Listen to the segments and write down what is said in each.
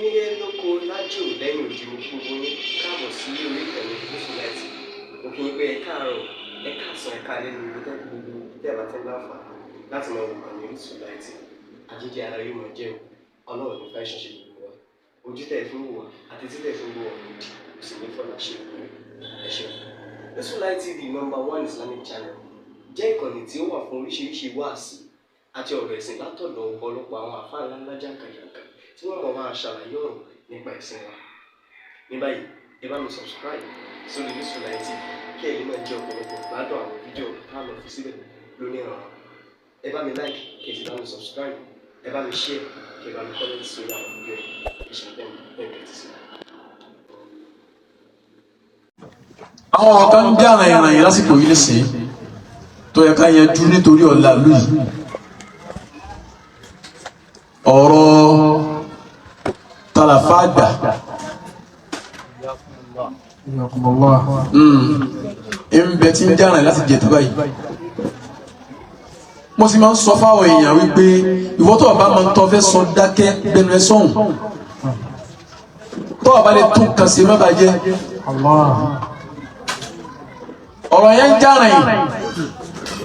nílé lóko lájò lẹ́yìn òdi gbogbo ní káàbọ̀ sí orí ìkànnì Yusufullahi. Mo kí yín pé ẹ káàárọ̀, ẹ káàsán, ẹ káalẹ́ ní ibi gbogbo tẹ́ bá tẹ́ láǹfààní láti máa wo ìkànnì Yusufullahi. Àjíjẹ ara yóò máa jẹun, Ọlọ́run ní fẹ́ ṣẹ̀ṣẹ̀ gbogbo wa. Ojú tẹ̀ fún wa àti títẹ̀ fún wa kò sì ní fọ́nà ṣe ẹ ṣeun. Yusufullahi TV #1 Islamic channel jẹ́ ìkànnì tí ó wà fún oríṣiríṣi wáàsí àti ọ̀rọ̀ ẹ̀sìn látọ̀dọ̀ ọ̀pọ̀lọpọ̀ àwọn àfáà ńláńlá jàǹkàjàǹkà tí wọ́n mọ̀ máa ṣàlàyé ọ̀rọ̀ nípa ẹ̀sìn wa. Ní báyìí, ẹ bá mi subscribe sórí Yusufullahi TV kí ẹ lè máa jẹ ọ̀pọ̀lọpọ̀ gbádùn àwọn fídíò táwọn fi síbẹ̀ lónìí ọ̀rọ̀. Ẹ bá mi like kí ẹ sì bá mi subscribe, ẹ bá mi share kí ẹ bá mi comment sórí àwọn fídíò yìí. Ìṣẹ̀lẹ̀ bẹ́ẹ̀ ti sí. Àwọn ọ̀kan ń bí àrùn ìrìn yìí lásìkò yìí lẹ́sìn tó yẹ ká yanjú nítorí ọ̀la ìlú yìí. Ọ̀rọ̀ tàlàfà àgbà ń bẹ tí ń jàrìn láti jẹ tàbá yìí. Mo sì máa ń sọ fáwọn èèyàn wípé ìwọ tó bá máa ń tọ́ fẹ́ sọ dákẹ́ gbẹnu ẹ sọ́hùn tó bá lè tún kàn sí má bàjẹ́. Ọ̀rọ̀ yẹn ń jàrìn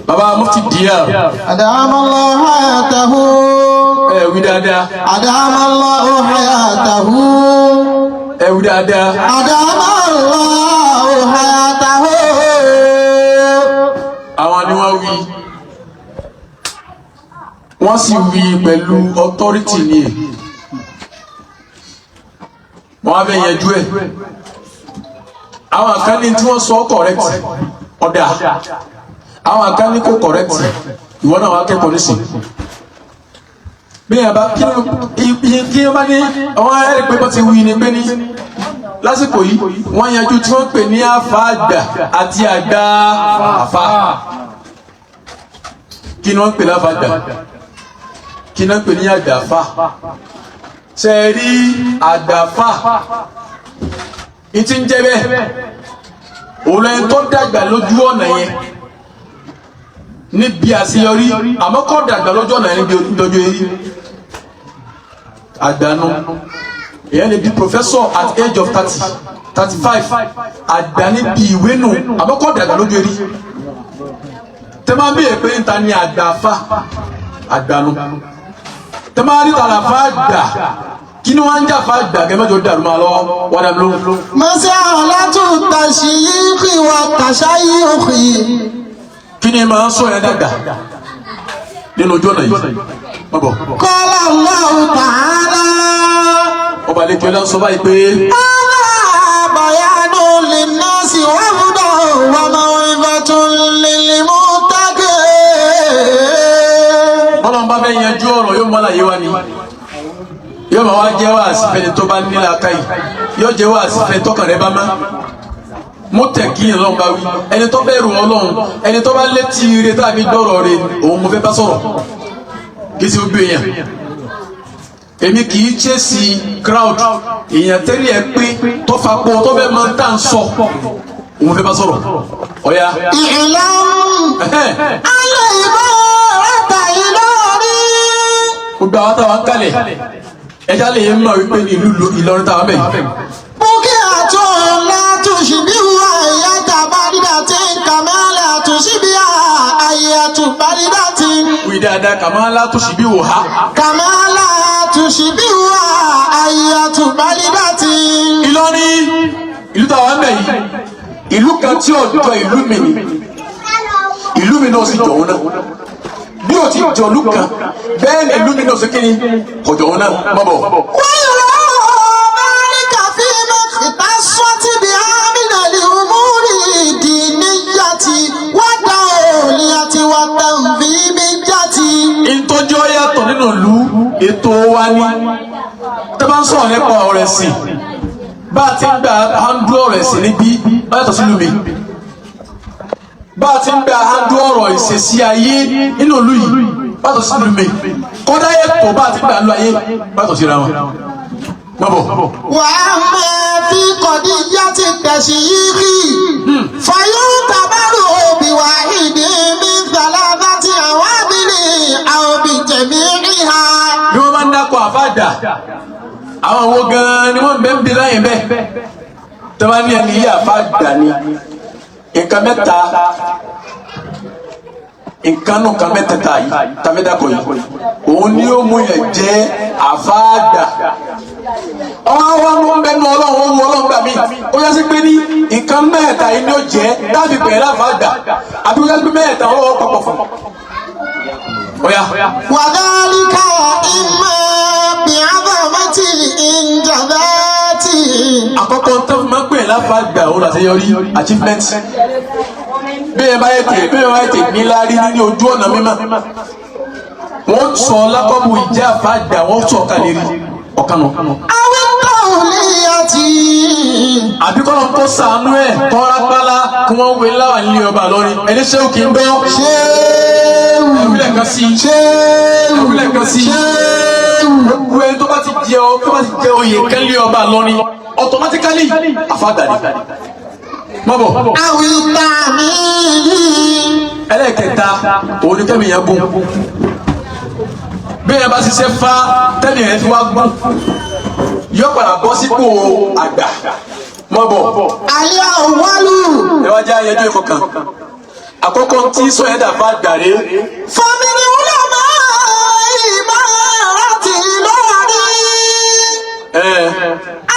bàbá mufti díẹ̀. Adamallahu hayatahu. Ẹ wí dáadáa. Adamallahu hayatahu. Ẹ wí dáadáa. Adamallahu hayatahu. Àwọn ni wọ́n wí. Wọ́n sì wí pẹ̀lú authority ni ẹ̀. Wọ́n á bẹ̀ yanjú ẹ̀. Àwọn kan ní tí wọ́n sọ correct ọ̀dà. Àwọn kan ní kò correct ìwọ náà wá kẹ́kọ̀ọ́ nísìn. Bí ẹ bá kí ẹ bá ní àwọn ẹ̀rí pé bọ́ ti wí ni pé ní lásìkò yìí wọ́n yanjú tí wọ́n pè ní àfà àgbà àti àgbà àfà. Kí ni wọ́n pè láfà àgbà? Kí ni wọ́n pè ní àgbà àfà? Ṣé ẹ rí àgbà àfà? Ìtí ń jẹ́ bẹ́ẹ̀ òun lẹ́yìn tó dàgbà lójú ọ̀nà yẹn níbi àṣeyọrí àmọ́ kọ́ dàgbà lójú ọ̀nà yẹn níbi lójú eré àgbànú èyàn lè di professor at age of 35 àgbà níbi ìwé nù àmọ́ kọ́ dàgbà lójú eré tẹ́ máa ń bèèrè pé níta ni àgbà afá àgbànú tẹ́ máa rí tàlàfà àgbà kí ni wọ́n ń jà fún àgbà kẹ́mẹ́jọ dàrú máa lọ wọ́n dàbí ló. Mas'alatu tashyiqi wa tashayyukhi. Kí ni màá sọ yẹn dàgbà nínú ojú ọ̀nà yìí? Má bọ̀. Qala Allahu ta'ala. Ọba àlejò ẹ̀dá sọ báyìí pé. Ala bayanun linnasi wa hudan wa maw'izatun lil muttaqin. Ọlọ́run bá fẹ́ yanjú ọ̀rọ̀ yóò mọ́ àlàyé wa ni. Yóò máa wá jẹ́ wáàsí fẹ́ni tó bá nílẹ̀ aka yìí. Yóò jẹ́ wáàsí fẹ́ni tọkàn rẹ̀ bá má. Mo tẹ̀ kí Ọlọ́run bá wí. Ẹni tó bẹ̀rù Ọlọ́run, ẹni tó bá létí ire tàbí gbọ́rọ̀ rẹ̀, òun mo fẹ́ bá sọ̀rọ̀. Kì í ṣe gbogbo èèyàn. Èmi kì í chase crowd. Èèyàn tẹ́lẹ̀ ẹ pé tó fa pọ̀ tó fẹ́ máa ń tà ń sọ. Òun fẹ́ bá sọ̀rọ̀. Ọ̀ya. I'lam al-ibarata Ìlọrin. Gbogbo àwọn táwọn kálẹ̀. Ẹja lè mọ̀ wípé ní ìlú Ìlọrin táwọn bẹ̀ yìí. Buki'atun la tushbihu ayyata baridatin kama la tushbiha ayyatu baridatin. Wí dáadáa kàmá látòsí bí wò ha. Kama la tushbihu ayyatu baridatin. Ìlọrin ìlú táwọn bẹ̀ yìí. Ìlú kan tí ò jọ ìlú mi ni. Ìlú mi náà sì jọ òun náà. Bí o ti jọ ìlú kan bẹ́ẹ̀ ni ìlú mi náà sì kíni kò jọ òun náà má bọ̀. Ìtọ́jú yàtọ̀ nínú ìlú ètò wa ní tẹ́ bá ń sọ̀rọ̀ nípa ọ̀rọ̀ ẹ̀sìn bá a ti ń gba handú ọ̀rọ̀ ẹ̀sìn níbí ó yàtọ̀ sí ìlú mi bá a ti ń gba handú ọ̀rọ̀ ìṣesí ayé nínú ìlú yìí ó yàtọ̀ sí ìlú mi kọ́dá ètò bá a ti ń gba ìlú ayé ó yàtọ̀ síra wọn. Wa amma fi qadiyyati tashyiqi fayutabaru bi wahidin min thalathati awabili aw bi jami'iha. Bí wọ́n bá ń dákọ̀ àfáàdà àwọn wo gan ni wọ́n bẹ ń bi láyìn bẹ́ẹ̀ tọ́ba ní ẹni yí àfa gbà ní nǹkan mẹ́ta nǹkan nù kan mẹ́tẹ̀ẹ̀ta yìí tàbídàkọ̀ yìí òun ni ó mú yẹn jẹ́ àfa gbà ọwọ́ mú bẹ́ẹ̀ ní ọlọ́run ó mú ọlọ́run gbà mí ó yẹ sí pé ní nǹkan mẹ́ta yìí ni ó jẹ́ dábì bẹ̀rẹ̀ láfa gbà àbí ó yẹ sí pé mẹ́ta ọwọ́ papọ̀ fún oya. وذلك إما بعظمة الإنجازات. àkọ́kọ́ tó máa ń pè láfa gbà ó láṣeyọrí achievement bẹ́ẹ̀ bá yẹ tè ní lárí ní ojú ọ̀nà mímọ́ wọ́n sọ lákọ́bù ìjẹ́ àfa gbà wọ́n sọ kàlérí ọ̀kanù. àwọn tawliyati. àbí kọ́ ló ń kó sànú ẹ̀ kọ́rápálá kí wọ́n wé láwà nílé ọba lọ́rin ẹni ṣéwù kì í gbọ́. ẹ̀wílẹ̀ kan sí ẹ̀wílẹ̀ kan sí gbogbo ẹni tó bá ti jẹ oyè kẹ́lẹ́ ọba lọ́rin automatically àfàdàní. mọ́bọ̀. àwọn ìtàmì. ẹlẹ́kẹta òun ni kẹ́mi yẹn gún bẹ́ẹ̀ bá ṣiṣẹ́ fá tẹ́lẹ̀ yẹn fi wá gún yọ padà bọ́ sípò àgbà mọ́bọ̀. ayé òwálù. ẹ wá jẹ́ ayẹyẹ ẹ̀kọ́ kan àkọ́kọ́ tí sọ̀yẹ́dà bá gbàre. fọmìnì wúlò máa ìmọ̀ láti lọ́ọ̀rí.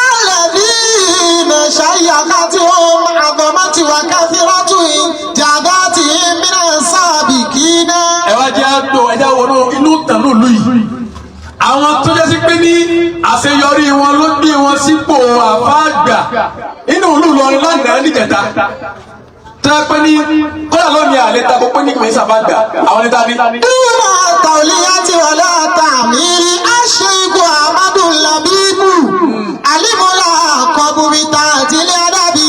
alẹ́bí mẹ̀ṣáyàká tí wọ́n àgọ́mọ́ tí wọ́n káfíńtì jàgá tí mìíràn sábì kí náà. ẹ wá jẹ́ àgbò ẹ̀dá wọnú inú tànú ìlú yìí àwọn tó jẹ́ sí pé ní àṣeyọrí wọn ló gbé wọn sípò àfáàgbà inú ìlú Ìlọrin lánàá níjẹta tẹ́ pé ní kọ́lá lónìí àlẹ́ ta kó pé ní kìí sábàgbà àwọn níta ní. ìmọ̀ tawliyati wala ta'miri aṣègùn amadu labibu alimola kọbùrìtà àtìlẹ̀ adábí.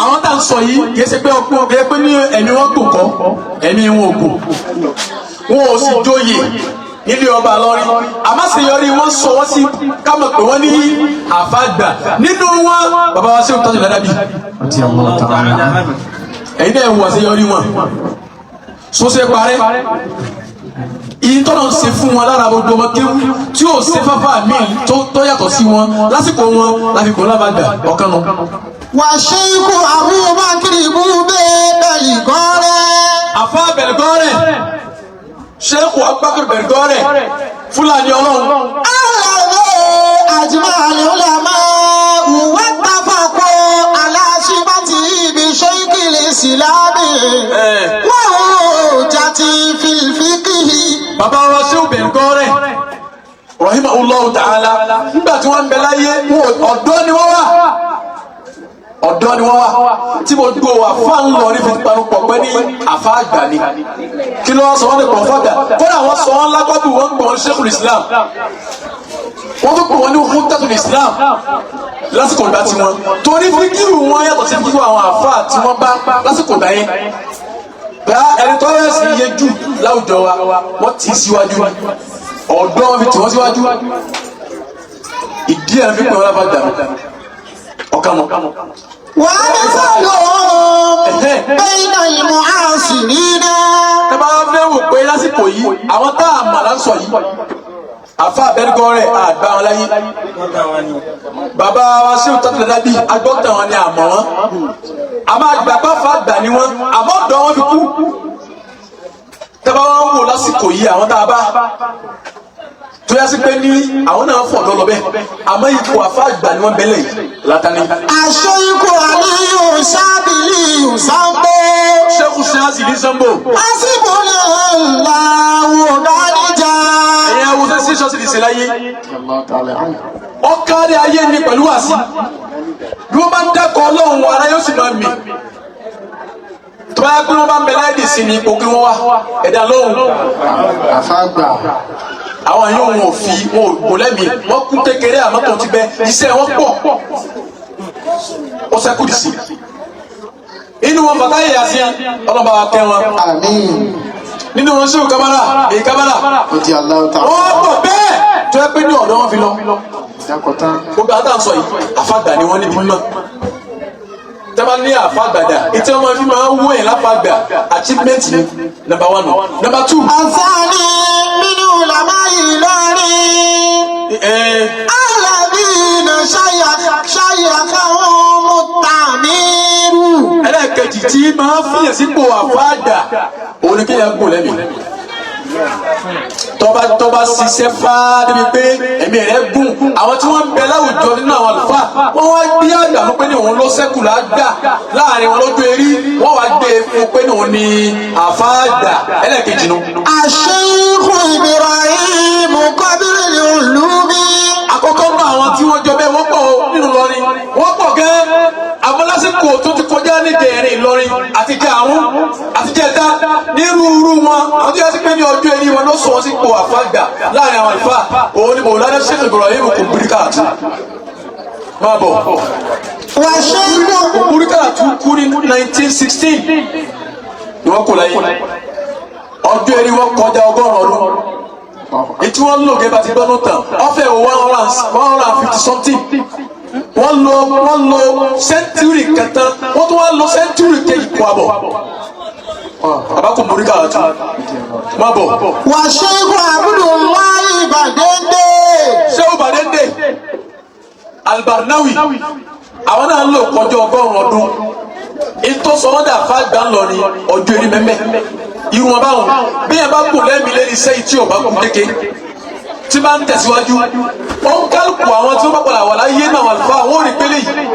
àwọn tá à ń sọ yìí kìí ṣe pé ọkùnrin kìí pé ní ẹ̀mí wọn kò kọ́ ẹ̀mí wọn ò kò wọn ò sì jóye nílé ọba lọrin àmàṣeyọrí wọn sọ wọn sí kámọ pé wọn ní àfàgbà nínú wọn bàbá wa ṣe òtọ́jú ládàbí ẹ̀yin náà wọ àṣeyọrí wọn sọsẹ parẹ́ ìyí tọ́nà ń ṣe fún wọn lára gbogbo ọmọ kéwú tí yóò ṣe fáfá míì tó yàtọ̀ sí wọn lásìkò wọn láfikún lábàgbà ọ̀kan nù. wà ṣe ikú Abubakar ibú bẹ́ẹ̀ bẹ́ẹ̀lì gọ́rẹ́. àfa bẹ̀rẹ̀ gọ́rẹ́ Sheikh Abubakar bẹ̀rẹ̀ gọ́rẹ́ Fúlàní ọlọ́run. alẹ́ àjùmọ̀ àlẹ́ ọ̀làmọ́ wà tàfàkọ́ aláṣibàtì ibi ṣéńkìlì síláàbì wọ́n ò jàtì fìlfìkìhì. bàbá wa Sheikh bẹ̀rẹ̀ gọ́rẹ́ rahimahullahu ta'ala nígbà tí wọ́n ń bẹ láyé ọ̀dọ́ ni wọ́n wà ọ̀dọ́ ni wọ́n wà tí mo gbọ́ wà fáwọn lọ́rí fi parupọ̀ pé ní àfa àgbà ni kí ló wá sọ wọ́n lè pọ̀ fàgbà kódà wọ́n sọ wọ́n lápábù wọ́n gbọ́ wọn Sheikhul Islam wọ́n tó gbọ́ wọn ní Hujjatul Islam lásìkò ìgbà tí wọ́n torí fíkìrù wọn yàtọ̀ sí fíkìrù àwọn àfa tí wọ́n bá lásìkò ìgbà yẹn bá ẹni tó yẹ sí iye jù láwùjọ wa wọ́n tì í síwájú ọ̀dọ́ wọn fi tì wọ́n síwájú ìdí ẹ̀ fi pè wọ́n lábàá dànù ọ̀kanù. wà á ní sọ́dọ̀ bẹ́ẹ̀nà ìmọ̀ àṣírí náà. ẹ bá fẹ́ wò pé lásìkò yìí àwọn tá a mà lásọ yìí àfa abẹ́rẹ́gọ́ rẹ̀ àgbà wọn láyé bàbá wa Sheikh tọ́tù dábì agbọ́tà wọn ni àmọ́ wọn àmọ́ àgbàgbọ́ fa àgbà ni wọn àmọ́ ọ̀dọ́ wọn fi kú tẹ́ bá wọn wò lásìkò yìí àwọn tá a bá tó yá sí pé ní àwọn náà fọ̀ lọ́lọ́ bẹ́ẹ̀ àmọ́ ipò àfa àgbà ni wọ́n bẹ́lẹ̀ yìí látàní. àṣẹ ikú àlíyù sábìlì ìsàmbó. Sheikh Ṣáàzì ní Sambo. àsìkò lè la wò dáníjà. ẹ̀yin awùsọ sí ṣọ́ọ̀ṣì ní ìṣẹ̀láyé ọ̀kárí ayé ni pẹ̀lú àṣì bí wọ́n bá ń dákọ̀ ọlọ́run ara yóò sì máa mì tó bá yá pé wọ́n bá ń bẹ láìdì sí ni ipò kí wọ́n wá ẹ̀dá lọ́hùn. àfàgbà. àwọn yóò wọn ò fi wọn ò gbò lẹ́mìí wọ́n kú kékeré àmọ́ tó ti bẹ iṣẹ́ wọn pọ̀ ó sẹ́kù dì sí inú wọn bàtà yìí yà sí ọlọ́ba wa kẹ́ wọn. àmín. nínú wọn Sheikh Kabara èyí Kabara ó di aláwọ̀ tá. wọ́n pọ̀ bẹ́ẹ̀ tó yẹ pé ní ọ̀dọ́ wọn fi lọ. ìdákọ̀tà. gbogbo àtà ń sọ yìí àfàgbà ni wọ́n níbi mímọ́ tẹ́bá ní àfàgbàdà ètò ọmọ fi máa ń wó yẹn láfàgbà achievement ni number 1 number 2. àǹfààní nínú làmá yìí lórí. alábí ẹlẹ́ẹ̀kejì tí máa fìyàn sípò àfáàgbà òun ni kéèyàn gùn lẹ́mìí tọba ṣiṣẹ́ fáá débi pé ẹ̀mí rẹ̀ gùn àwọn tí wọ́n ń bẹ láwùjọ nínú àwọn àlùfáà wọ́n wá gbé àgbà fún pé ní òun ló ṣẹ́kù lágbà láàrin wọn lójú erí wọ́n wá gbé fún pé ní òun ni àfáàgbà ẹlẹ́ẹ̀kejì nu. Àṣeyíkù Ibrahim Qabil Ulumi. àkọ́kọ́ náà àwọn tí wọ́n jọ bẹ́ẹ̀ wọ́n pọ̀ nínú Ìlọrin wọ́n pọ̀ gẹ́ àmọ́ lásìkò tó ti kọjá ní dẹ̀ẹ̀rẹ̀ Ìlọrin àtijọ́ àrùn àtijọ́ ẹ̀dá nírúurú wọn àwọn tí wọ́n ti pé ní ọjọ́ ẹni wọn ló sọ wọn sí ipò àfáàgbà láàrin àwọn àlùfáà òun ni Mọ̀lánà Sheikh Ibrahim Kumburi-Karatu máa bọ̀. Wà ṣe ń bọ̀. Kumburi-Karatu kú ní 1916 ni wọ́n kò láyé ọjọ́ ẹni wọn kọjá 100 ọdún ètí wọ́n lò gẹ́gẹ́ bá ti gbọ́nú tán ọ̀fẹ́ 150 something wọ́n lo sẹ́ńtúrì kẹta wọ́n tún wá lo sẹ́ńtúrì kejì kọ́ àbọ̀ bàbá Kumburi-Karatu má bọ̀. Wà ṣe ń bọ̀ Abdullahi Badende. Shehu Badende Al-Barnawi àwọn náà lò kọjá 100 ọdún ètò sọmọdé àfáàgbà ńlọrin ọjọ́ eré mẹ́mẹ́ irun wọn báwọn bí ẹ bá kù lẹ́mìí lẹ́ni sẹ́yìn tí ò bá kù kéke tí bá ń tẹ̀síwájú ó ń kálukú àwọn tí wọ́n bá padà wà láyé náà wà lùfọ́ àwọn òrì pélé yìí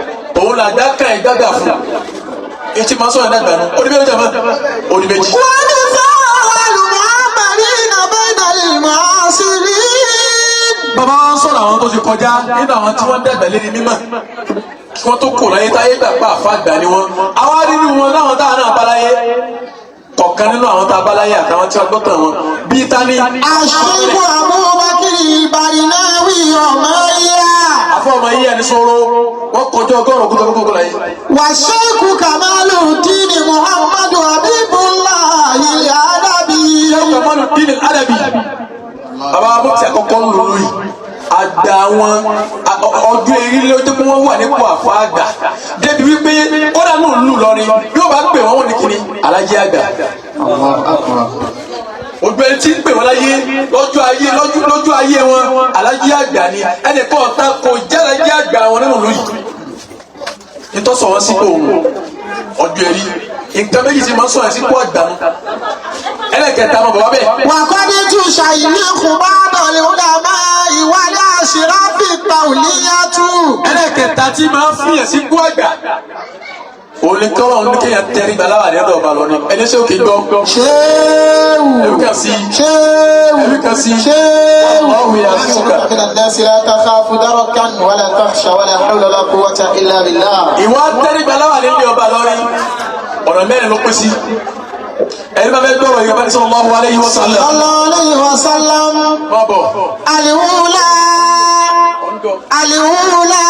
òun là dá ká ẹ̀ gbàgbà fún etí máa sọ̀rọ̀ dàgbà nù oníbẹ̀rẹ̀ jàmá oníbẹ̀jì. Wọ́n ní sọ́wọ́ àlùmọ́ọ́mọ́rí nàbẹ́dà ìmọ̀-àṣírí. bàbá wọn sọ̀rọ̀ àwọn tó ti kọjá nínú àwọn tí wọ́n dàgbà lé ní mímọ́ kí wọ́n tó kò láyé táyé gbà pa àfáàgbà ni wọ́n àwa nínú wọn láwọn táwọn náà báláyé kọ̀ọ̀kan nínú àwọn tá a báláyé àtàwọn tí wọ́n gbọ́ tàn wọn bíi tani. Àṣìkò Abubakar Barinawi ọmọ yá. àfọ ọmọ yíyá ni sọ̀rọ̀ wọ́n kọjá 100 kúkúrú láyé. Wà ṣẹ́kù Kamaluddin Muhammadu Habibullah Al-Adabi. Kamaluddin Al-Adabi bàbá mo ti àkọ́kọ́ ń lò lóyè àgbà wọn ọdún eré lójú pé wọ́n wà nípò àfáàgbà débi wípé kódà náà lù lọrin yóò bá pè wọ́n ní kíni alájí àgbà. ojú ẹni tí ń pè wọ́n láyé lójú ayé wọn alájí àgbà ni ẹnì kan ọ̀tá kò jẹ́ alájí àgbà wọn nínú lóyè nítòsọ̀ wọn sípò òun ọdún eré nǹkan méjì sì máa ń sọ̀rọ̀ sípò àgbà mu ẹlẹ́kẹ̀ẹ́ta ọmọ bàbá bẹ́ẹ̀. Wà kọ́ ní tù ṣàyíkù bá dọ̀lẹ́ ọ̀dà máa ìwádìí àṣírá pípa òníyàtú. ẹlẹ́kẹ̀ẹ́ta tí máa ń fìyàn sípò àgbà òní kọ́lọ́ ní kéèyàn tẹ́rí gbaláwa ní ọ̀dọ̀ ọba lọ ni ẹni ṣé òkè gbọ́. ṣéwù ẹ̀rú kan sí ṣéwù ẹ̀rú kan sí ṣéwù. ọ̀hún yà sùkà. من الناس لا تخاف دركا ولا تخشى ولا حول ولا قوة إلا بالله. ìwà tẹ́rí gbaláwa ní ọba lọ ni ọ̀nà mẹ́rin ló pín sí ẹni bá fẹ́ gbọ́rọ̀ yìí bá ní sallallahu alayhi wa sallam. sallallahu alayhi wa sallam. má bọ̀. Al-ula Al-ula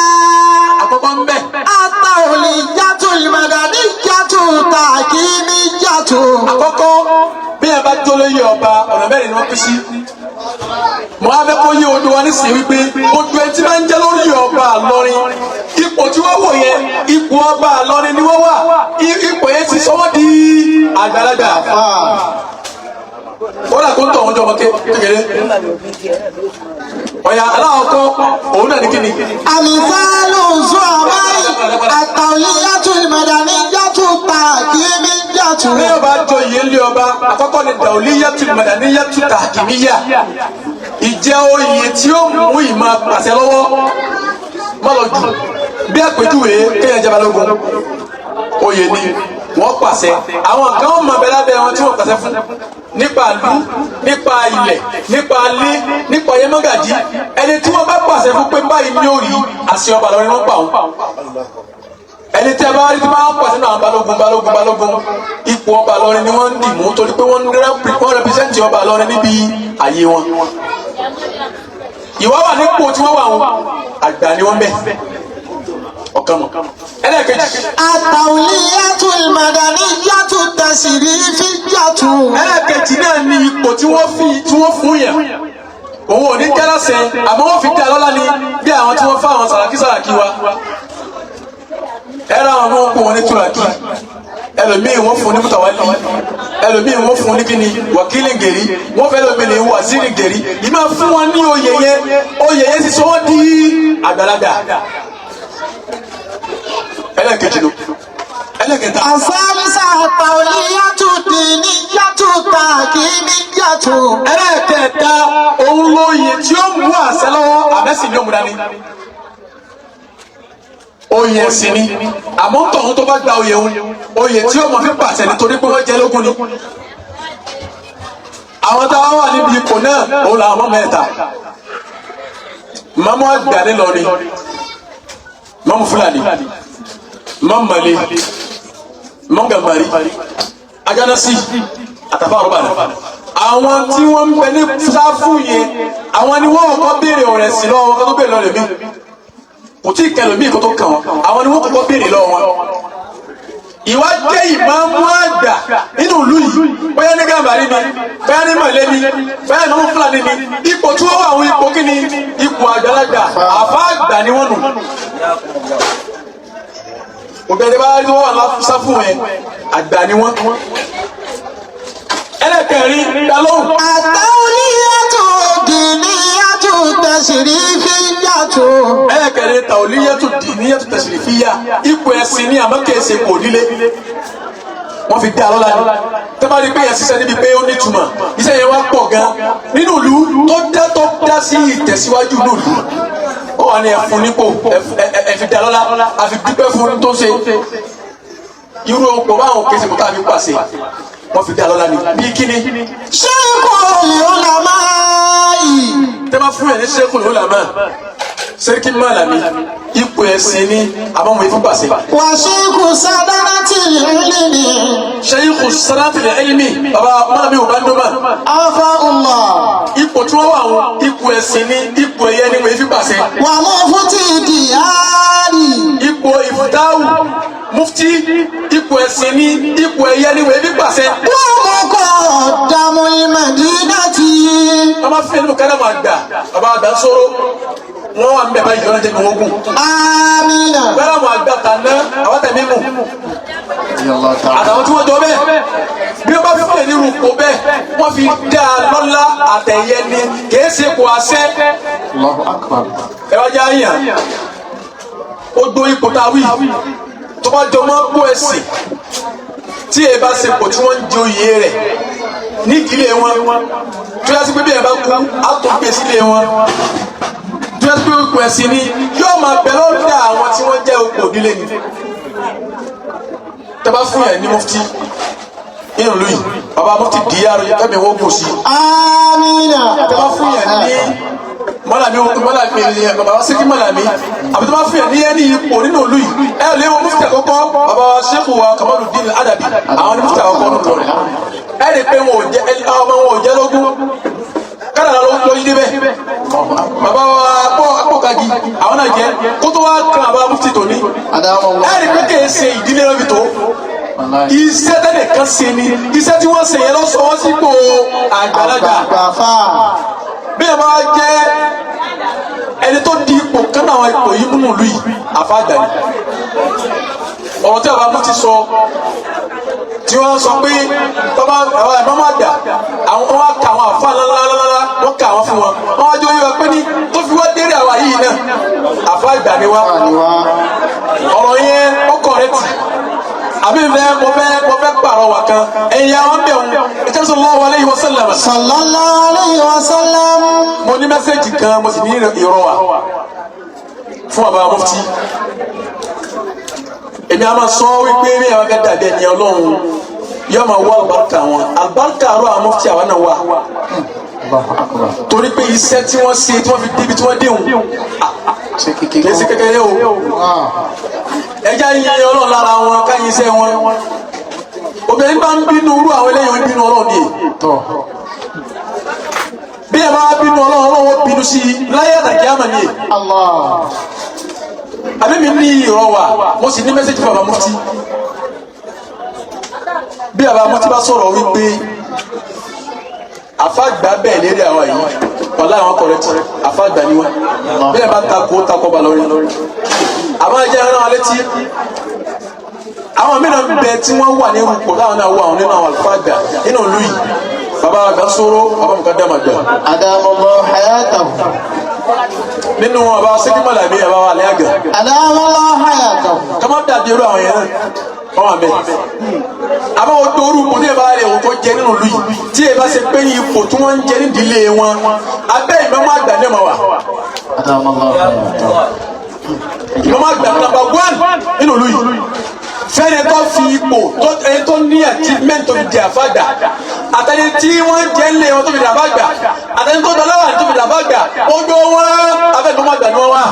àkọ́kọ́ ń bẹ̀. at-tawliyatul madaniyatu tahkimiyatu. àkọ́kọ́ bí ẹ bá tó lóye ọba ọ̀nà mẹ́rin ni wọ́n pín sí. mo á fẹ́ kó yé odò wa nísìnyí wípé odò ẹ ti máa ń jẹ́ lórí ọba àlọ́rin ipò tí wọ́n wò yẹn ipò ọba àlọ́rin ni wọ́n wà ipò yẹn ti sọ wọ́n di àgbàlagbà. wọ́n dà kó ń tọ̀ wọ́n jọ ọmọ kékeré. ọ̀yà aláwọ̀kọ́ òun náà ní kíni. Àmìfáàlù zuwamai at-tawliyatul madaniyatu tahkimiyatu. bí ọba jọ yìí ń lé ọba àkọ́kọ́ ni dawliyatul madaniyatu tahkimiyya ìjẹ́ oyè tí ó mú ìmọ̀ àṣẹ lọ́wọ́ mọ́lọ́dù bí àpèjúwe kéèyàn jẹ́ balógun oyè ni wọ́n pàṣẹ àwọn kan ó mọ̀ bẹ́ẹ̀ lábẹ́ wọn tí wọ́n pàṣẹ fún nípa ìlú nípa ilẹ̀ nípa ilé nípa yẹmọ́gàjì ẹni tí wọ́n bá pàṣẹ fún pé báyìí ní òrì àṣẹ ọba lọ́rin wọ́n pa òun ẹni tí a bá rí tí wọ́n pàṣẹ náà balógun ipò ọba lọ́rin ni wọ́n ń dì mú torí pé wọ́n rẹpísẹ́ǹtì ọba lọ́rin níbi àyè wọn ìwà wà nípò tí wọ́n wà wọn àgbà ni wọ́n bẹ̀ ọ̀kan mọ̀ ẹlẹ́ẹ̀kejì. At-tawliyatul madaniyatu tashrifiyatu. ẹlẹ́ẹ̀kejì náà ni ipò tí wọ́n fún yẹn òun ò ní jẹ́lọ́sẹ̀ àmọ́ wọ́n fi dá lọ́lá ni bí àwọn tí wọ́n fá àwọn sàràkí wa ẹ̀rọ àwọn ọmọ òkú wọn ní túràkì ẹlòmíì wọ́n fún ní mùtàwálì ẹlòmíì wọ́n fún ní kíni wàkílì gèrí wọ́n fẹ́ lómi ní wàzírì gèrí ìmọ̀ fún wọn ní oyè yẹn sì sọ wọ́n di àgbàlagbà ẹlẹ́ẹ̀kejì ló ẹlẹ́ẹ̀kẹta. Àsámú tawliyatu diniyatu takimiyatu. ẹlẹ́ẹ̀kẹta òun lóye tí ó mú àṣẹ lọ́wọ́ àbẹ́sì ní òmùdání oyè ẹ̀sìn ni àmọ́ tọ̀hún tó bá gba oyè òun oyè tí ó mọ̀ fi pàṣẹ nítorí pé wọ́n jẹ́ lógún ni àwọn táwọn wà níbi ipò náà òun làwọn mọ́ mẹ́ta mọ́mú àgbà nílọrin mọ́mú fúlàní mọ́mú màlẹ́ mọ́mú gàmbàrí ajánásí àtàfà ọ̀rọ̀bà náà àwọn tí wọ́n ń bẹ ní sáfù yẹn àwọn ni wọ́n kọ́ béèrè ọ̀rẹ́ sí lọ́wọ́ kó tó béèrè lọ́rẹ̀ mi kò tí ì kẹlẹ̀ mí kó tó kàn wọ́n àwọn ni wọ́n kọ́kọ́ béèrè lọ́wọ́ wọn. ìwà jẹ́ ìmáàmù àgbà nínú ìlú yìí bóyá ní gàmbàrí ni bóyá ní mọ̀lẹ́ ni bóyá ní mọ́mú fúlàní ni ipò tí wọ́n wà àwọn ipò kí ni ipò àgbàlagbà àfà àgbà ni wọ́n nù. òbẹ̀rẹ̀ bá rí wọ́n wà sáfù yẹn àgbà ni wọ́n. ẹlẹ́kẹ̀rin dalóhùn. àtàwlíyàtò dìníyàtò tẹ̀sírìfíyàtò. ẹlẹ́kẹ̀rin tàwlíyàtò dìníyàtò tẹ̀sírìfíyà ipò ẹ̀sìn ní àmọ́ kìí ṣe kò nílé wọ́n fi dá a lọ́la ni tẹ́bá rí pé yẹn ṣiṣẹ́ níbi pé ó nítumọ̀ iṣẹ́ yẹn wá pọ̀ gan nínú ìlú tó dá sí ìtẹ̀síwájú ìlú ó wà ní ẹ̀fún nípò ẹ̀fi dá a lọ́la àfi dúpẹ́ fún tó ṣe irú òpó báwọn kèsì kò tá a fi pàṣẹ wọ́n fi dá a lọ́la ni bí kíni. Sheikhul ulama'i. tẹ́bá fún yẹn ní Sheikhul ulama sẹ́ríkì Málàmí ipò ẹ̀sìn ní àbámu ìfúnpàṣẹ. Wa sheikhu sadaratil ilmi. Sheikhu sadaratil ilmi baba Málàmí ò bá ń dọ́mà. Afa'ullah. ipò tí wọ́n wà wọn ipò ẹ̀sìn ní ipò ẹ̀yẹ ní wọ́n ìfúnpàṣẹ. Wa mufti diyari. ipò ìfúdáwù mufti ipò ẹ̀sìn ní ipò ẹ̀yẹ ní wọ́n ìfúnpàṣẹ. Wa muqaddamul madinati. bàbá fún ẹni kálá máa gbà bàbá àgbà sọ̀rọ̀ wọ́n wà ń bẹ̀ báyìí lọ́nà jẹ́ mi wọ́n gùn. Amina. kálá máa gbà tàná àwọn tẹ̀mí mú àtàwọn tí wọ́n jọ bẹ́ẹ̀ bí wọ́n bá fi fún ẹni rúkọ bẹ́ẹ̀ wọ́n fi dá a lọ́lá àtẹ̀yẹ ni kìí ṣe kò àṣẹ. Allahu akbar. ẹ wá jẹ́ àyàn ó gbó ipò tá a wí tó bá jọ mọ́ gbó ẹ̀sìn tí ẹ bá ṣe pò tí wọ́n ń jẹ oyè rẹ̀ ní ìdílé wọn tó yá sí pé bí ẹ bá kú á tó gbé sílé wọn tó yá sí pé ipò ẹ̀sìn ni yóò máa bẹ̀ lọ́dọ̀ àwọn tí wọ́n jẹ́ ipò ìdílé ni tẹ́bá fún yẹn ní mufti inú ìlú yìí bàbá mufti diyar kẹ́mi wọ́n kò sí. Amina. tẹ́bá fún yẹn ní Málàmí bàbá wa Sẹ́ríkì Málàmí àbí tẹ́bá fún yẹn ní ẹni ipò nínú ìlú yìí ẹ lè wọ mufti àkọ́kọ́ bàbá wa Sheikh wa Kamaluddin Adabi àwọn ní mufti àkọ́kọ́ nínú rẹ̀ ẹ rí i pé wọn ò jẹ́ lógún kára ló yí débẹ̀ bàbá wa Akpọ̀kagi àwọn náà jẹ́ kó tó wá kan àbá mufti tòní ẹ rí i pé kì í ṣe ìdílé lọ́bi tó iṣẹ́ tẹ́lẹ̀ kan ṣe ni iṣẹ́ tí wọ́n ṣe yẹn lọ́sọ̀ wọ́n sì kó àgbàlagbà bí ẹ bá jẹ́ ẹni tó di ipò kánú àwọn ipò yìí múnú ìlú yìí àfáàgbà ni ọ̀rọ̀ tí àbá mufti sọ tí wọ́n sọ pé bàbá àwọn ẹ̀mọ́ máa gbà àwọn wọn kà àwọn àfa ńláńláńlá wọ́n kà wọ́n fún wọn wọ́n wájú oyè wa pé ní tó fi wá dérè àwa yìí náà àfa ìgbà ni wá ọ̀rọ̀ yẹn ó kọ̀rẹ́tì àbí mo fẹ́ pààrọ̀ wà kan ẹ̀yìn àwọn bẹ̀ wọn ẹ̀jẹ̀ sallallahu alayhi wa sallam. Sallallahu alayhi wa sallam. mo ní mẹ́sẹ̀gì kan mo sì ní ìrọ̀ wà fún bàbá mufti èmi a máa sọ wípé ní àwọn akẹ́kọ̀ọ́ àbẹ̀ ẹ̀yìn ọlọ́run yóò máa wá àlùbáríkà wọn àlùbáríkà àrò àwọn mufti àwọn náà wà torí pé iṣẹ́ tí wọ́n ṣe tí wọ́n fi débi tí wọ́n déhùn kì í ṣe kékeré o ẹja yin ọlọ́run lára wọn káyin iṣẹ́ wọn obìnrin bá ń bínú irú àwọn eléyìí ń bínú ọlọ́run ni bí ẹ bá bínú ọlọ́run ó bínú sí i láyé àtàkì àmà ni àbí mi ní ìrọ̀ wà mo sì ní mẹ́sẹ̀jì fún bàbá mufti bí bàbá mufti bá sọ̀rọ̀ wípé àfàgbà bẹ́ẹ̀ lérí àwọn yìí wàlá àwọn kọ̀rẹ́tì àfàgbà ni wọ́n bí ẹ bá takò bá lórí àmọ́ ẹ̀jẹ̀ ẹran alẹ́ tí àwọn mìíràn bẹ tí wọ́n wà ní irúpò láwọn náà wà àwọn nínú àwọn àlùfáàgbà nínú ìlú yìí bàbá àgbà sọ̀rọ̀ bàbá mi ká dá màgbà. Adamallahu hayatahu. nínú bàbá Sẹ́ríkì Málàmí bàbá wà lẹ́yàgà. Adamallahu hayatahu. kama dàbí irú àwọn yẹn náà wọn wà bẹ́ẹ̀ àmọ́ o tó orú kò ní ìbára rẹ̀ o kò jẹ nínú ìlú yìí tí ẹ bá ṣe pé ní ipò tí wọ́n ń jẹ ní ìdílé wọn abẹ́ ìmọ̀mọ́ àgbà ní ọmọ wa ìmọ̀mọ́ àgbà nàmbà 1 nínú ìlú yìí fẹ́rẹ̀ tó fi ipò ẹni tó ní achievement tó fi di àfàgbà àtẹni tí wọ́n jẹ́ ńlẹ̀ wọn tó fi di àfàgbà àtẹni tó dọ́lọ́wà tó fi di àfàgbà gbogbo wọn abẹ́ ìmọ̀mọ́ àgbà ni wọ́n wà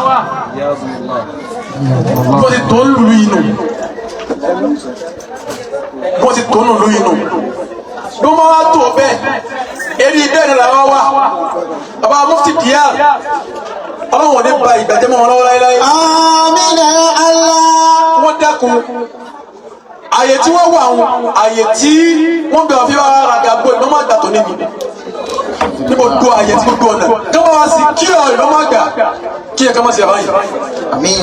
bó ti tó ń lu inú bó ti tó ń lu inú bí wọ́n wá tó bẹ́ẹ̀ eré bẹ́ẹ̀ ni làwọn wà bàbá mufti Diyar ọlọ́wọ́n ní ba ìgbàjẹ́ mọ́ wọn lọ́wọ́ láéláé. àmín Allah. wọ́n dákun àyè tí wọ́n wà wọn àyè tí wọ́n bẹ̀rẹ̀ fi wá raga bó iná má gbà tó níbi níbo do àyè tí gbogbo ọ̀nà kí wọ́n wá sí kí ọ̀ iná má gbà kí ẹ̀ ká má sí àbáyé. àmín.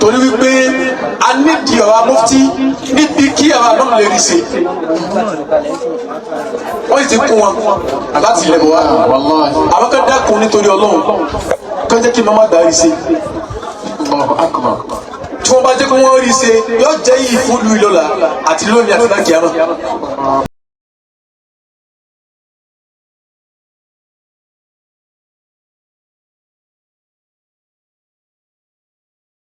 torí wípé a nídìí ọ̀rọ̀ mufti níbi kí àwọn àdánwò lè rí ṣe wọ́n sì ti kún wọn láti ilẹ̀ bọ̀ wá àwọn kan dákun nítorí Ọlọ́run kan jẹ́ kí mama gbà rí ṣe tí wọ́n bá jẹ́ kí wọ́n rí ṣe yóò jẹ́ yìí fún lu ìlọ́la àti lónìí àti lákìá náà.